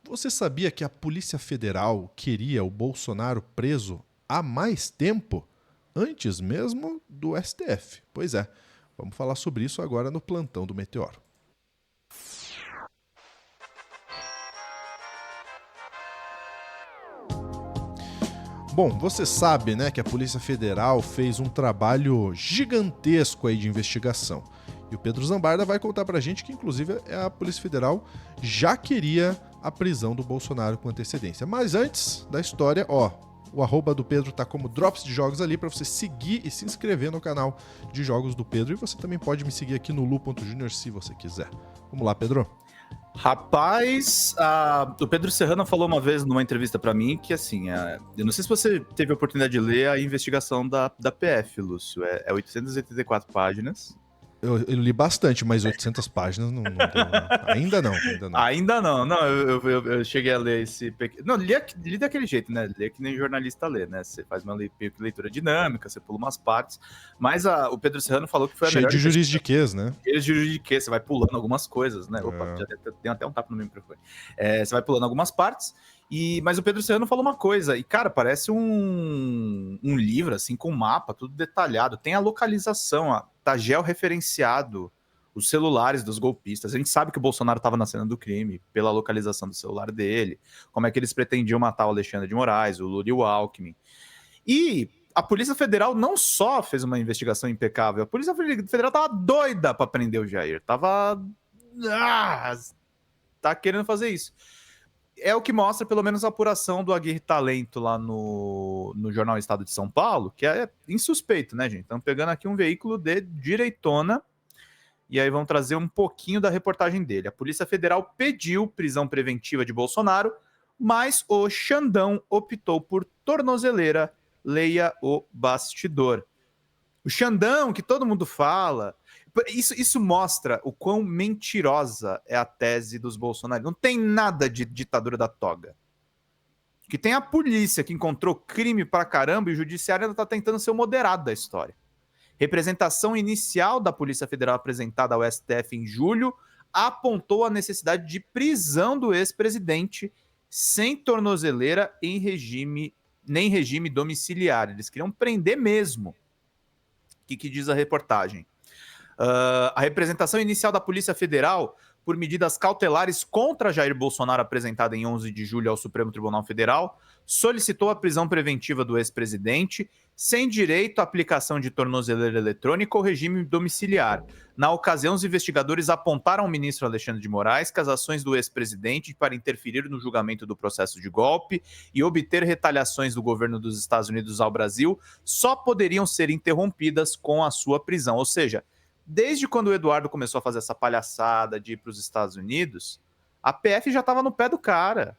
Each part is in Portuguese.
Você sabia que a Polícia Federal queria o Bolsonaro preso há mais tempo? Antes mesmo do STF. Pois é, vamos falar sobre isso agora no Plantão do Meteoro. Bom, você sabe, né, que a Polícia Federal fez um trabalho gigantesco aí de investigação. E o Pedro Zambarda vai contar pra gente que, inclusive, a Polícia Federal já queria a prisão do Bolsonaro com antecedência. Mas antes da história, o arroba do Pedro tá como Drops de Jogos ali para você seguir e se inscrever no canal de jogos do Pedro. E você também pode me seguir aqui no lu.junior se você quiser. Vamos lá, Pedro. Rapaz, o Pedro Serrano falou uma vez numa entrevista pra mim que, assim, eu não sei se você teve a oportunidade de ler a investigação da PF, Lúcio. É 884 páginas. Eu li bastante, mas 800 páginas não deu. Ainda não. Ainda não. Não, eu cheguei a ler esse pequeno... Não, li daquele jeito, né? Lê que nem jornalista lê, né? Você faz uma leitura dinâmica, você pula umas partes. Mas o Pedro Serrano falou que foi a cheio melhor... de juridiquês, né? Cheio de juridiquês, você vai pulando algumas coisas, né? Opa, já tem até um tapa no meu microfone. Você vai pulando algumas partes, mas o Pedro Serrano falou uma coisa, e cara, parece um livro, assim, com mapa, tudo detalhado. Tem a localização, tá georreferenciado os celulares dos golpistas. A gente sabe que o Bolsonaro estava na cena do crime pela localização do celular dele, como é que eles pretendiam matar o Alexandre de Moraes, o Lula e o Alckmin. E a Polícia Federal não só fez uma investigação impecável, a Polícia Federal tava doida para prender o Jair. Tá querendo fazer isso. É o que mostra, pelo menos, a apuração do Aguirre Talento lá no Jornal Estado de São Paulo, que é insuspeito, né, gente? Estamos pegando aqui um veículo de direitona, e aí vamos trazer um pouquinho da reportagem dele. A Polícia Federal pediu prisão preventiva de Bolsonaro, mas o Xandão optou por tornozeleira. Leia o bastidor. O Xandão, que todo mundo fala... Isso mostra o quão mentirosa é a tese dos bolsonaristas. Não tem nada de ditadura da toga. Que tem a polícia que encontrou crime pra caramba e o judiciário ainda tá tentando ser o moderado da história. Representação inicial da Polícia Federal apresentada ao STF em julho apontou a necessidade de prisão do ex-presidente sem tornozeleira nem regime domiciliar. Eles queriam prender mesmo. O que diz a reportagem? A representação inicial da Polícia Federal por medidas cautelares contra Jair Bolsonaro, apresentada em 11 de julho ao Supremo Tribunal Federal, solicitou a prisão preventiva do ex-presidente sem direito à aplicação de tornozeleira eletrônica ou regime domiciliar. Na ocasião, os investigadores apontaram ao ministro Alexandre de Moraes que as ações do ex-presidente para interferir no julgamento do processo de golpe e obter retaliações do governo dos Estados Unidos ao Brasil só poderiam ser interrompidas com a sua prisão. Ou seja, desde quando o Eduardo começou a fazer essa palhaçada de ir para os Estados Unidos, a PF já estava no pé do cara.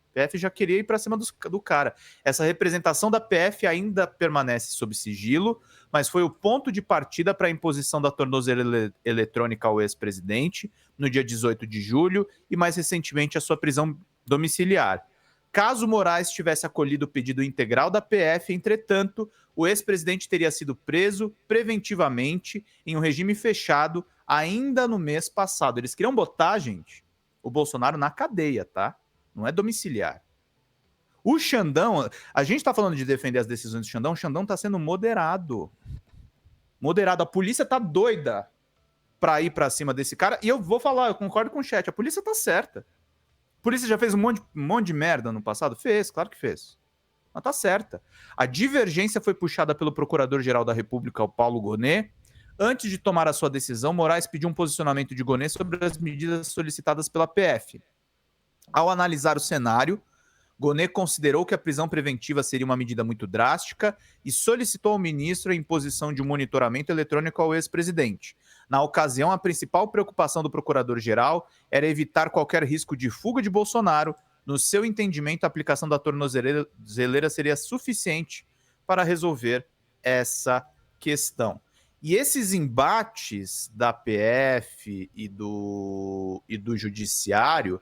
A PF já queria ir para cima do cara. Essa representação da PF ainda permanece sob sigilo, mas foi o ponto de partida para a imposição da tornozeleira eletrônica ao ex-presidente no dia 18 de julho e, mais recentemente, a sua prisão domiciliar. Caso Moraes tivesse acolhido o pedido integral da PF, entretanto, o ex-presidente teria sido preso preventivamente em um regime fechado ainda no mês passado. Eles queriam botar, gente, o Bolsonaro na cadeia, tá? Não é domiciliar. O Xandão, a gente tá falando de defender as decisões do Xandão, o Xandão tá sendo moderado. Moderado. A polícia tá doida pra ir pra cima desse cara. E eu vou falar, eu concordo com o chat, a polícia tá certa. A polícia já fez um monte de merda no passado? Fez, claro que fez. Mas tá certa. A divergência foi puxada pelo Procurador-Geral da República, o Paulo Gonet. Antes de tomar a sua decisão, Moraes pediu um posicionamento de Gonet sobre as medidas solicitadas pela PF. Ao analisar o cenário, Gonet considerou que a prisão preventiva seria uma medida muito drástica e solicitou ao ministro a imposição de um monitoramento eletrônico ao ex-presidente. Na ocasião, a principal preocupação do procurador-geral era evitar qualquer risco de fuga de Bolsonaro. No seu entendimento, a aplicação da tornozeleira seria suficiente para resolver essa questão. E esses embates da PF e do judiciário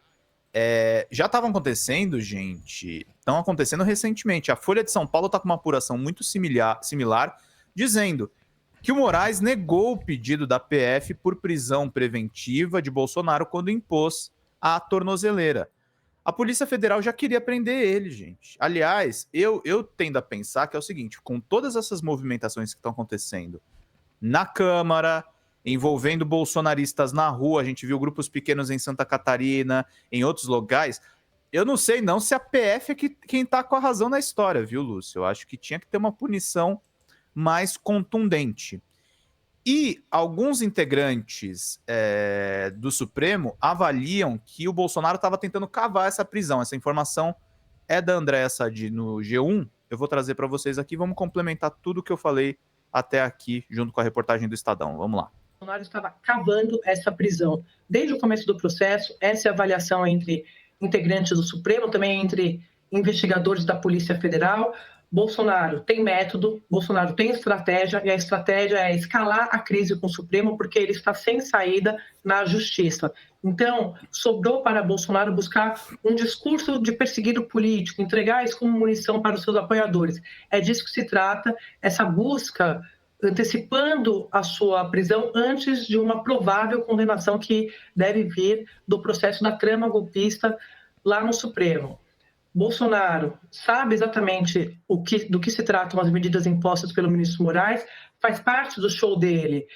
já estavam acontecendo, gente. Estão acontecendo recentemente. A Folha de São Paulo está com uma apuração muito similar, dizendo que o Moraes negou o pedido da PF por prisão preventiva de Bolsonaro quando impôs a tornozeleira. a Polícia Federal já queria prender ele, gente. Aliás, eu tendo a pensar que é o seguinte, com todas essas movimentações que estão acontecendo na Câmara, envolvendo bolsonaristas na rua, a gente viu grupos pequenos em Santa Catarina, em outros locais, eu não sei não se a PF é quem tá com a razão na história, viu, Lúcio? Eu acho que tinha que ter uma punição mais contundente. E alguns integrantes do Supremo avaliam que o Bolsonaro estava tentando cavar essa prisão. Essa informação é da Andréa Sadi no G1. Eu vou trazer para vocês aqui. Vamos complementar tudo que eu falei até aqui, junto com a reportagem do Estadão. Vamos lá. O Bolsonaro estava cavando essa prisão. Desde o começo do processo, essa é a avaliação entre integrantes do Supremo, também entre investigadores da Polícia Federal. Bolsonaro tem método, Bolsonaro tem estratégia, e a estratégia é escalar a crise com o Supremo, porque ele está sem saída na justiça. Então, sobrou para Bolsonaro buscar um discurso de perseguido político, entregar isso como munição para os seus apoiadores. É disso que se trata, essa busca antecipando a sua prisão antes de uma provável condenação que deve vir do processo da trama golpista lá no Supremo. Bolsonaro sabe exatamente do que se tratam as medidas impostas pelo ministro Moraes, faz parte do show dele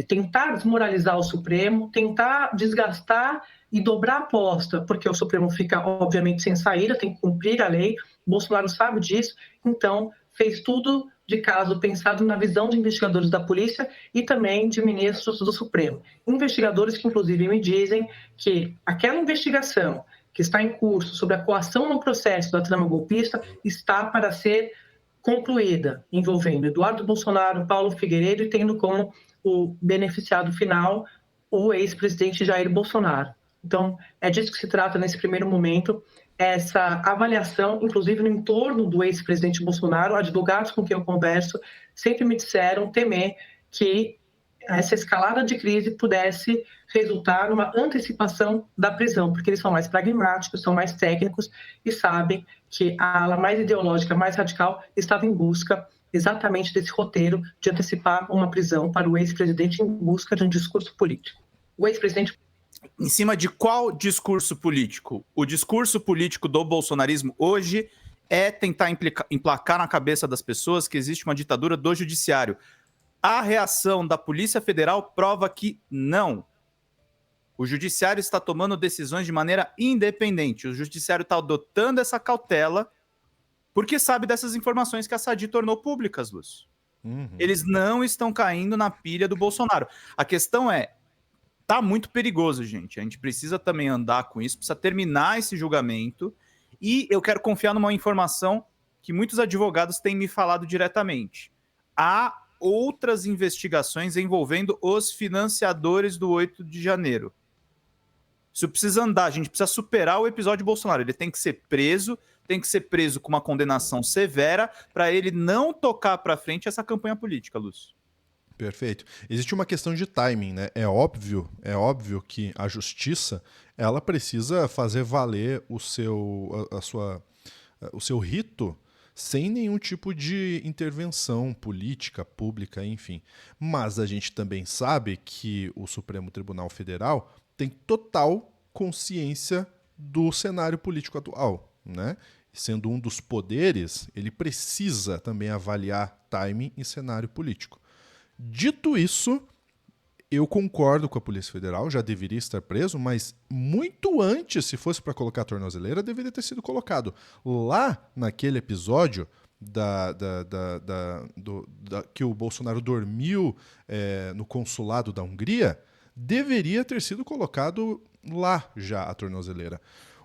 tentar desmoralizar o Supremo, tentar desgastar e dobrar a aposta, porque o Supremo fica, obviamente, sem saída, tem que cumprir a lei, Bolsonaro sabe disso, então fez tudo de caso pensado na visão de investigadores da polícia e também de ministros do Supremo. Investigadores que, inclusive, me dizem que aquela investigação que está em curso sobre a coação no processo da trama golpista está para ser concluída, envolvendo Eduardo Bolsonaro, Paulo Figueiredo e tendo como o beneficiado final o ex-presidente Jair Bolsonaro. Então, é disso que se trata nesse primeiro momento, essa avaliação, inclusive no entorno do ex-presidente Bolsonaro, advogados com quem eu converso sempre me disseram temer que essa escalada de crise pudesse resultar numa antecipação da prisão, porque eles são mais pragmáticos, são mais técnicos e sabem que a ala mais ideológica, mais radical, estava em busca exatamente desse roteiro de antecipar uma prisão para o ex-presidente em busca de um discurso político. O ex-presidente... Em cima de qual discurso político? O discurso político do bolsonarismo hoje é tentar emplacar na cabeça das pessoas que existe uma ditadura do judiciário. A reação da Polícia Federal prova que não. O judiciário está tomando decisões de maneira independente. O judiciário está adotando essa cautela porque sabe dessas informações que a Sadi tornou públicas, Lúcio. Eles não estão caindo na pilha do Bolsonaro. A questão é, tá muito perigoso, gente. A gente precisa também andar com isso, precisa terminar esse julgamento. E eu quero confiar numa informação que muitos advogados têm me falado diretamente. Há outras investigações envolvendo os financiadores do 8 de janeiro. Isso precisa andar, a gente precisa superar o episódio Bolsonaro. Ele tem que ser preso com uma condenação severa para ele não tocar para frente essa campanha política, Lúcio. Perfeito. Existe uma questão de timing, né? É óbvio que a justiça ela precisa fazer valer o seu rito sem nenhum tipo de intervenção política, pública, enfim. Mas a gente também sabe que o Supremo Tribunal Federal tem total consciência do cenário político atual, né? Sendo um dos poderes, ele precisa também avaliar timing e cenário político. Dito isso, eu concordo com a Polícia Federal, já deveria estar preso, mas muito antes, se fosse para colocar a tornozeleira, deveria ter sido colocado. Lá naquele episódio que o Bolsonaro dormiu no consulado da Hungria, deveria ter sido colocado lá já a tornozeleira.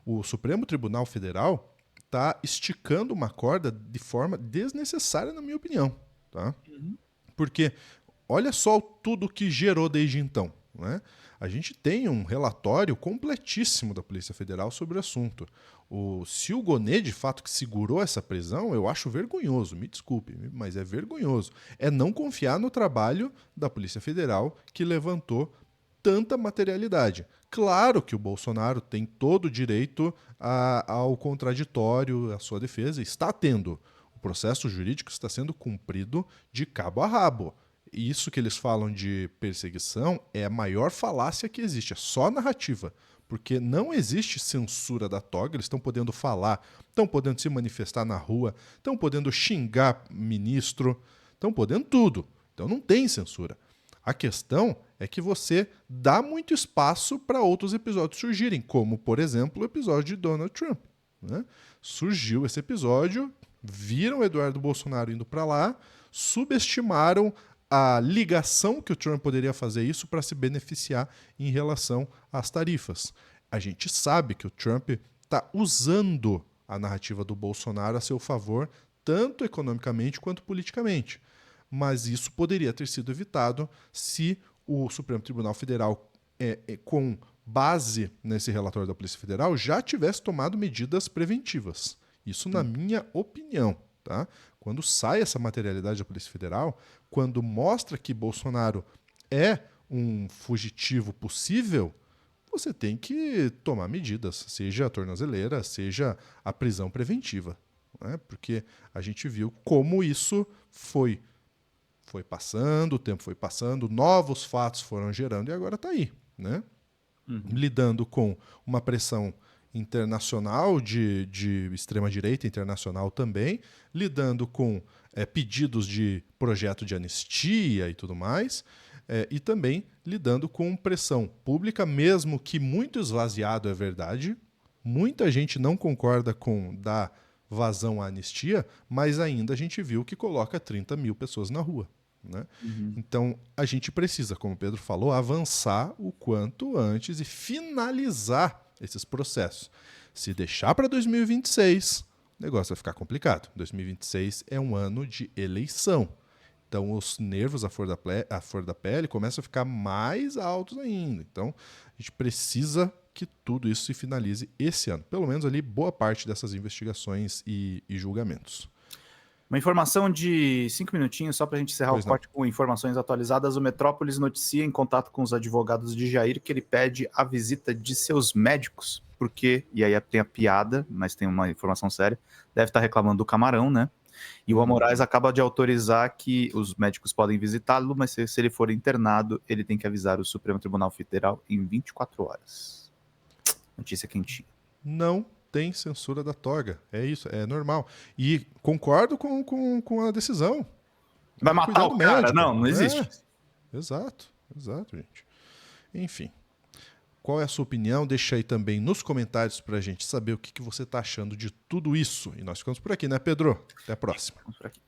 O Supremo Tribunal Federal está esticando uma corda de forma desnecessária, na minha opinião. Tá? Porque olha só tudo que gerou desde então, né? A gente tem um relatório completíssimo da Polícia Federal sobre o assunto. Se o Gonê, de fato, que segurou essa prisão, eu acho vergonhoso, me desculpe, mas é vergonhoso. É não confiar no trabalho da Polícia Federal que levantou tanta materialidade. Claro que o Bolsonaro tem todo o direito ao contraditório, à sua defesa, está tendo. O processo jurídico está sendo cumprido de cabo a rabo. Isso que eles falam de perseguição é a maior falácia que existe, é só narrativa. porque não existe censura da toga, eles estão podendo falar, estão podendo se manifestar na rua, estão podendo xingar ministro, estão podendo tudo. Então não tem censura. A questão é que você dá muito espaço para outros episódios surgirem, como, por exemplo, o episódio de Donald Trump. Né? Surgiu esse episódio, viram o Eduardo Bolsonaro indo para lá, subestimaram a ligação que o Trump poderia fazer isso para se beneficiar em relação às tarifas. A gente sabe que o Trump está usando a narrativa do Bolsonaro a seu favor, tanto economicamente quanto politicamente. Mas isso poderia ter sido evitado se o Supremo Tribunal Federal, com base nesse relatório da Polícia Federal, já tivesse tomado medidas preventivas. Isso na minha opinião. Tá? Quando sai essa materialidade da Polícia Federal, quando mostra que Bolsonaro é um fugitivo possível, você tem que tomar medidas, seja a tornozeleira, seja a prisão preventiva. Né? Porque a gente viu como isso foi passando, o tempo foi passando, novos fatos foram gerando e agora está aí. Né? Lidando com uma pressão internacional, de extrema-direita internacional também, lidando com pedidos de projeto de anistia e tudo mais, e também lidando com pressão pública, mesmo que muito esvaziado é verdade. Muita gente não concorda com dar vazão à anistia, mas ainda a gente viu que coloca 30 mil pessoas na rua. Né? Então, a gente precisa, como o Pedro falou, avançar o quanto antes e finalizar esses processos. Se deixar para 2026, o negócio vai ficar complicado. 2026 é um ano de eleição. Então, os nervos à flor da pele começam a ficar mais altos ainda. Então, a gente precisa que tudo isso se finalize esse ano. Pelo menos ali, boa parte dessas investigações e julgamentos. Uma informação de 5 minutinhos, só para a gente encerrar o corte com informações atualizadas. O Metrópolis noticia, em contato com os advogados de Jair, que ele pede a visita de seus médicos, porque, e aí tem a piada, mas tem uma informação séria, deve estar reclamando do camarão, né? E o Amorais acaba de autorizar que os médicos podem visitá-lo, mas se ele for internado, ele tem que avisar o Supremo Tribunal Federal em 24 horas. Notícia quentinha. Não tem censura da toga. É isso, é normal. E concordo com a decisão. Vai matar o cara? Médico. Não existe. Exato, gente. Enfim. Qual é a sua opinião? Deixa aí também nos comentários pra gente saber o que você tá achando de tudo isso. E nós ficamos por aqui, né, Pedro? Até a próxima. Ficamos por aqui.